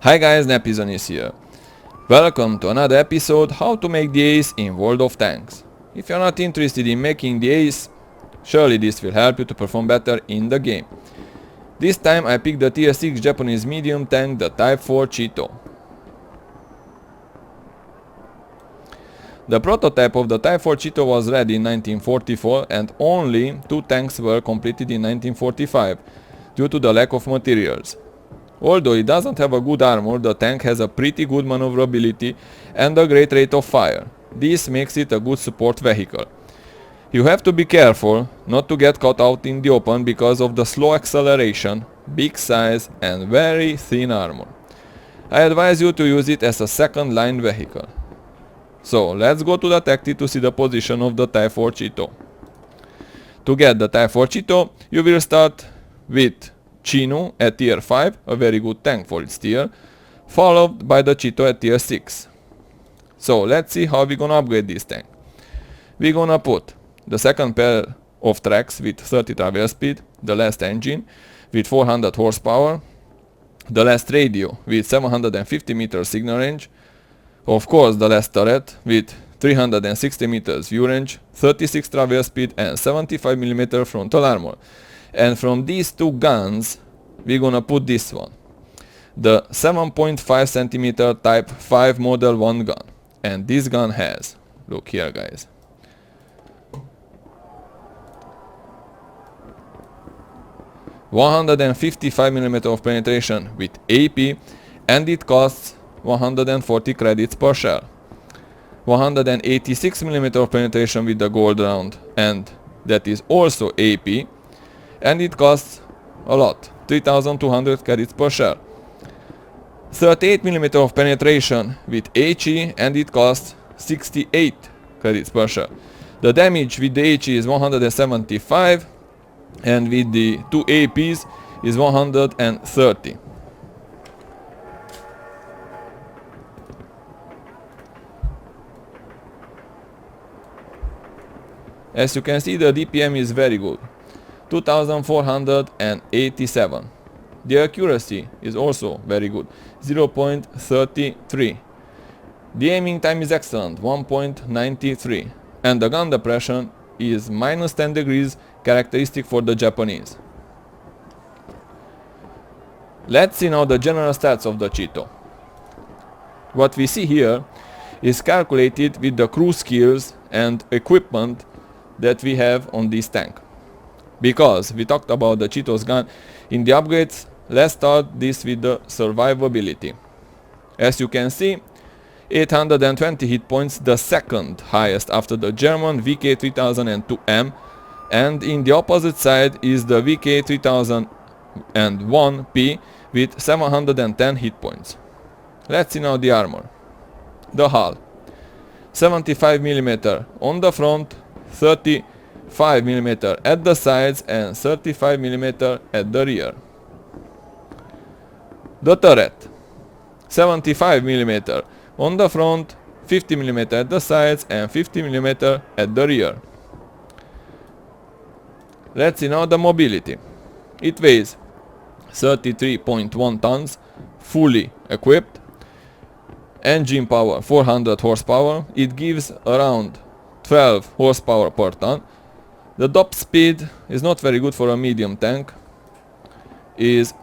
Hi guys, Nepizon is here. Welcome to another episode how to make the ace in World of Tanks. If you're not interested in making the ace, surely this will help you to perform better in the game. This time I picked the tier 6 Japanese medium tank, the Type 4 Cheeto. The prototype of the Type 4 Cheeto was ready in 1944 and only 2 tanks were completed in 1945 due to the lack of materials. Although it doesn't have a good armor, the tank has a pretty good maneuverability and a great rate of fire. This makes it a good support vehicle. You have to be careful not to get caught out in the open because of the slow acceleration, big size and very thin armor. I advise you to use it as a second line vehicle. So let's go to the tech tree to see the position of the Type 4 Cheeto. To get the Type 4 Cheeto, you will start with Chino at tier 5, a very good tank for its tier, followed by the Cheeto at tier 6. So let's see how we're gonna upgrade this tank. We're gonna put the second pair of tracks with 30 travel speed, the last engine with 400 horsepower, the last radio with 750 meters signal range, of course the last turret with 360 meters view range, 36 travel speed and 75mm frontal armor. And from these two guns we're gonna put this one, the 7.5 centimeter Type 5 Model 1 gun. And this gun has, look here guys, $155mm of penetration with AP, and it costs 140 credits per shell. 186mm of penetration with the gold round, and that is also AP, and it costs a lot, 3200 credits per shell. 38mm of penetration with HE, and it costs 68 credits per shell. The damage with the HE is 175, and with the two APs is 130. As you can see, the DPM is very good, 2487. The accuracy is also very good, 0.33. The aiming time is excellent, 1.93. And the gun depression is minus 10 degrees, characteristic for the Japanese. Let's see now the general stats of the Cheeto. What we see here is calculated with the crew skills and equipment that we have on this tank. Because we talked about the Cheeto's gun in the upgrades, let's start this with the survivability. As you can see, 820 hit points, the second highest after the German VK3002M, and in the opposite side is the VK3001P with 710 hit points. Let's see now the armor. The hull, 75mm on the front, 35mm at the sides and 35mm at the rear. The turret, 75mm on the front, 50mm at the sides and 50mm at the rear. Let's see now the mobility. It weighs 33.1 tons, fully equipped. Engine power 400 horsepower, it gives around 12 horsepower per ton. The top speed is not very good for a medium tank, is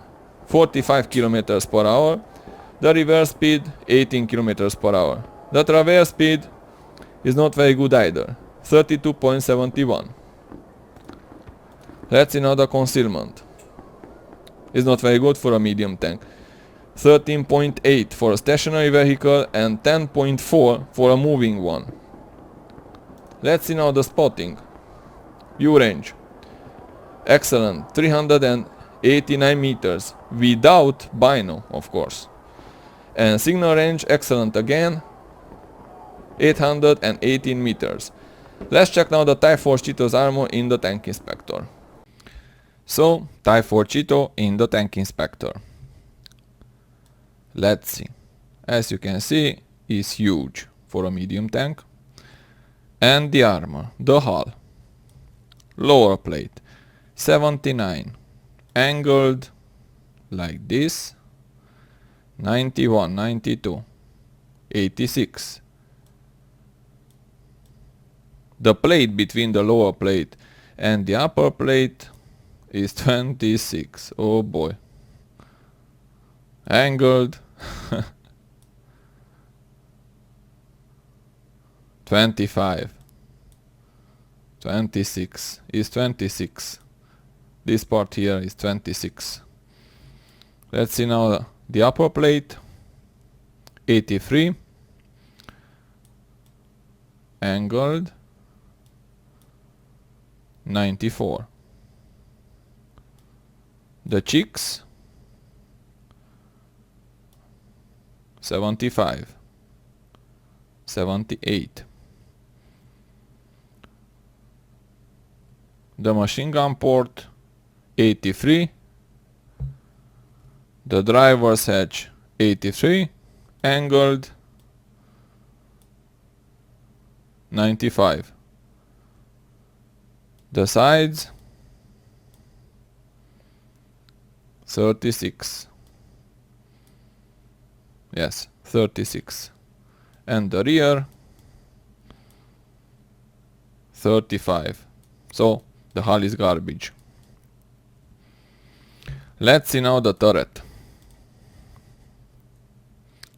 45 km per hour. The reverse speed 18 km per hour. The traverse speed is not very good either, 32.71. Let's see now the concealment. Is not very good for a medium tank, 13.8 for a stationary vehicle and 10.4 for a moving one. Let's see now the spotting. View range, excellent, 389 meters without bino, of course. And signal range, excellent again, 818 meters. Let's check now the Type 4 Cheeto's armor in the Tank Inspector. So, Type 4 Cheeto in the Tank Inspector. Let's see. As you can see, is huge for a medium tank. And the armor, the hull. Lower plate, 79. Angled like this. 91, 92, 86. The plate between the lower plate and the upper plate is 26. Oh boy. Angled. 25. 26 is 26. This part here is 26. Let's see now the upper plate. 83. Angled. 94. The cheeks. 75. 78. The machine gun port 83. The driver's hatch 83. Angled 95. The sides 36. Yes, 36. And the rear 35. So the hull is garbage. Let's see now the turret.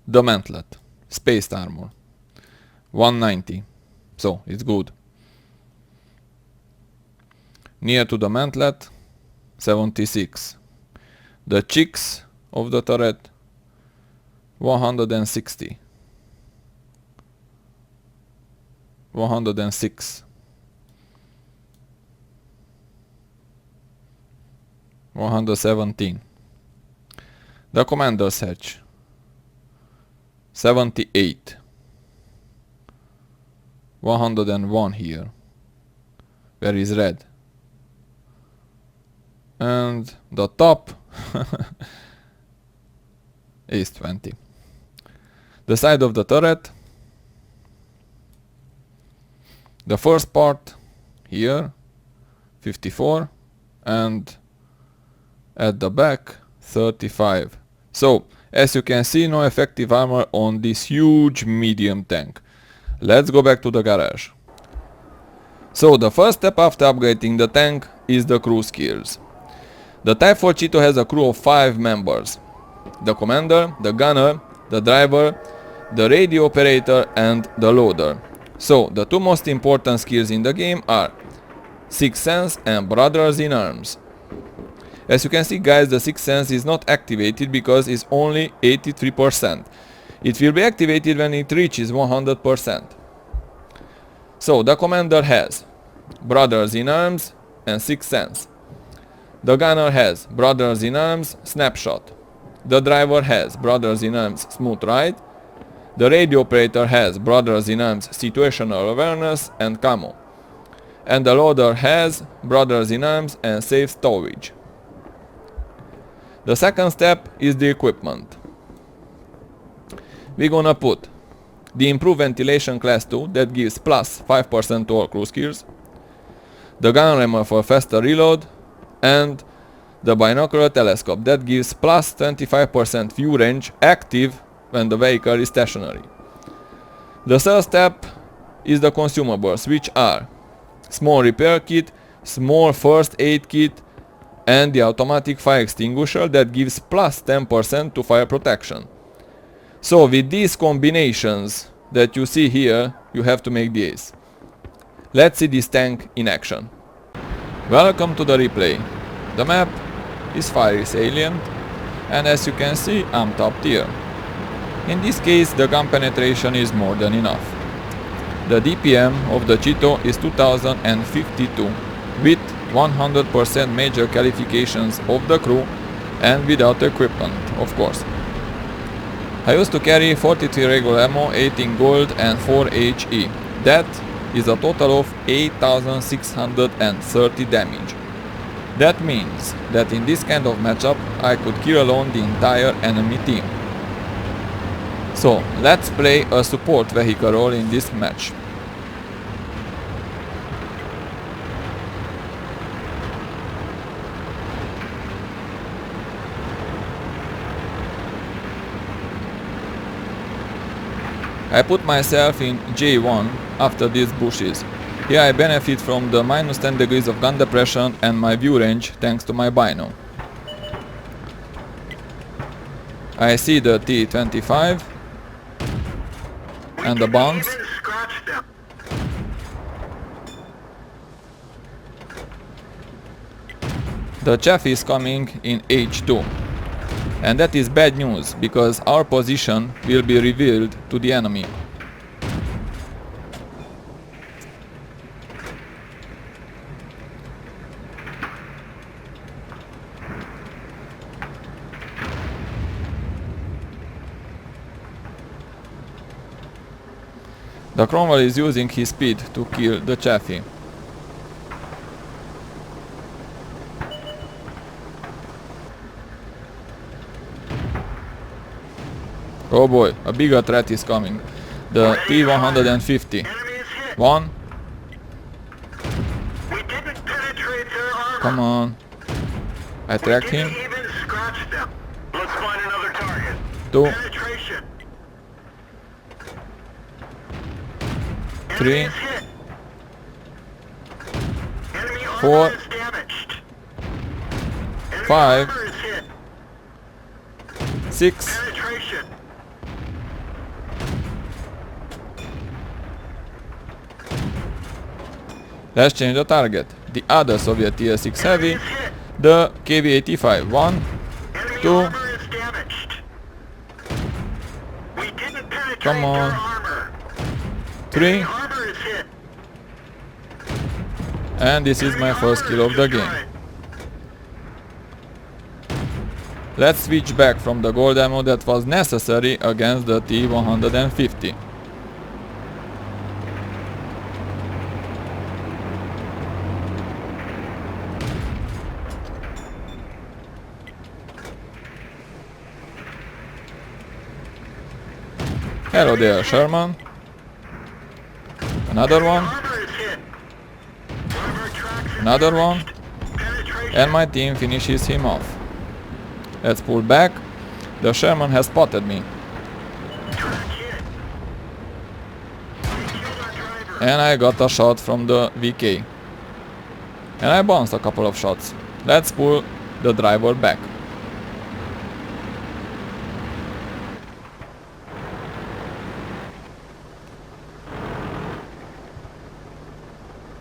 The mantlet, spaced armor, 190. So it's good. Near to the mantlet, 76. The cheeks of the turret, 160. 106. 117. The commander's hatch, 78. 101 here, where is red. And the top is 20. The side of the turret, the first part here 54, and at the back 35. So as you can see, no effective armor on this huge medium tank. Let's go back to the garage. So the first step after upgrading the tank is the crew skills. The Type 4 Cheeto has a crew of 5 members: the commander, the gunner, the driver, the radio operator and the loader. So the two most important skills in the game are Sixth Sense and Brothers in Arms. As you can see, guys, the Sixth Sense is not activated because it's only 83%. It will be activated when it reaches 100%. So the commander has Brothers in Arms and Sixth Sense. The gunner has Brothers in Arms, Snapshot. The driver has Brothers in Arms, Smooth Ride. The radio operator has Brothers in Arms, Situational Awareness and Camo. And the loader has Brothers in Arms and Safe Stowage. The second step is the equipment. We're gonna put the Improved Ventilation Class 2 that gives plus 5% to all crew skills, the gun rammer for faster reload, and the binocular telescope that gives plus 25% view range active when the vehicle is stationary. The third step is the consumables, which are small repair kit, small first aid kit, and the automatic fire extinguisher that gives plus 10% to fire protection. So with these combinations that you see here, you have to make the ace. Let's see this tank in action. Welcome to the replay. The map is Fiery Salient, and as you can see, I'm top tier. In this case, the gun penetration is more than enough. The DPM of the Cheeto is 2052 with 100% major qualifications of the crew and without equipment, of course. I used to carry 43 regular ammo, 18 gold and 4 HE. That is a total of 8630 damage. That means that in this kind of matchup I could kill alone the entire enemy team. So let's play a support vehicle role in this match. I put myself in J1 after these bushes. Here I benefit from the minus 10 degrees of gun depression and my view range thanks to my bino. I see the T-25 and the bombs. The chaff is coming in H2. And that is bad news, because our position will be revealed to the enemy. The Cromwell is using his speed to kill the Chaffee. Oh boy, a bigger threat is coming. The T-150. One. Come on. I tracked him. Two. 3. 4. 5. 6. 'Let's change the target. The other Soviet TS-6 Heavy, the KV-85. 1, 2. Come on. 3. And this is my first kill of the game. Let's switch back from the gold ammo that was necessary against the T-150. Hello there, Sherman. Another one. Another one. And my team finishes him off. Let's pull back. The Sherman has spotted me. And I got a shot from the VK. And I bounced a couple of shots. Let's pull the driver back.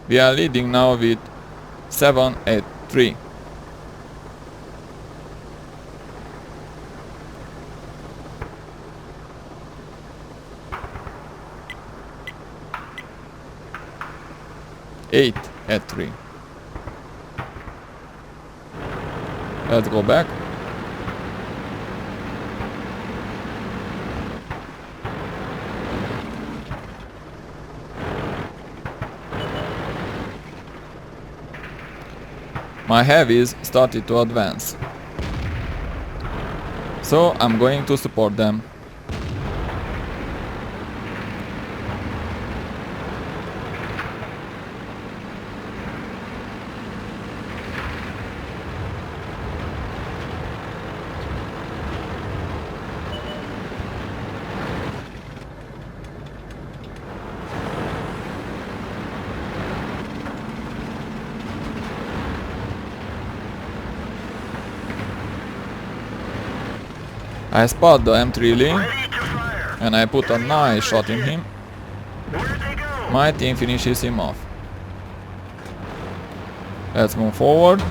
We are leading now with 7-8-3. Eight at 3. Let's go back. My heavies started to advance, so I'm going to support them. I spot the M3 Lee and I put a nice shot in him. My team finishes him off. Let's move forward.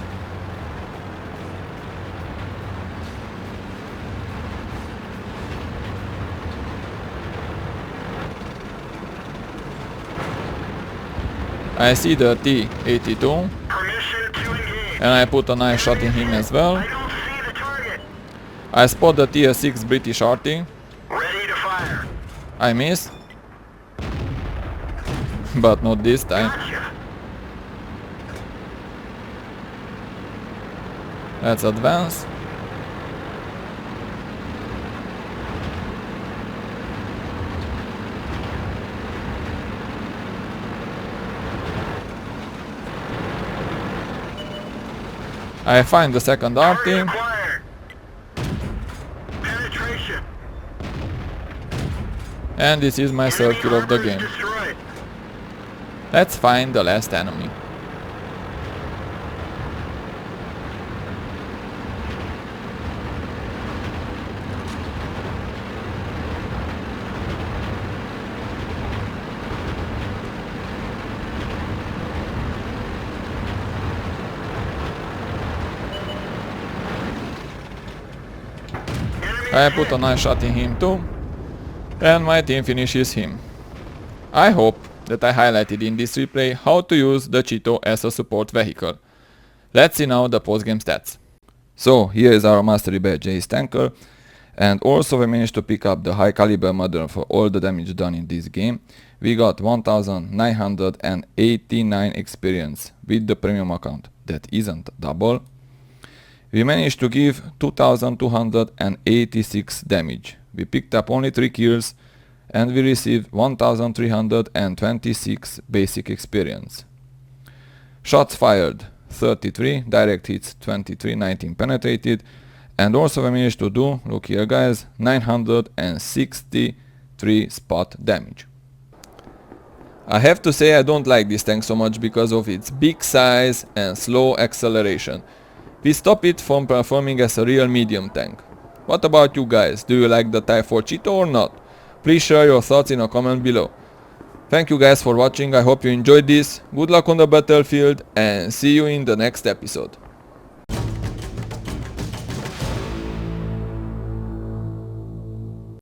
I see the T-82 and I put a nice shot in him as well. I spot the TS-6 British RT. I miss, but not this time. Let's advance. I find the second RT. And this is my third kill of the game. Let's find the last enemy. I put a nice shot in him too, and my team finishes him. I hope that I highlighted in this replay how to use the Cheeto as a support vehicle. Let's see now the post-game stats. So here is our mastery badge Ace Tanker, and also we managed to pick up the high caliber model for all the damage done in this game. We got 1989 experience with the premium account, that isn't double. We managed to give 2286 damage. We picked up only 3 kills and we received 1326 basic experience. Shots fired 33, direct hits 23, 19 penetrated, and also we managed to do, look here guys, 963 spot damage. I have to say I don't like this tank so much because of its big size and slow acceleration. We stop it from performing as a real medium tank. What about you guys? Do you like the Type 4 Cheeto or not? Please share your thoughts in a comment below. Thank you guys for watching, I hope you enjoyed this, good luck on the battlefield and see you in the next episode.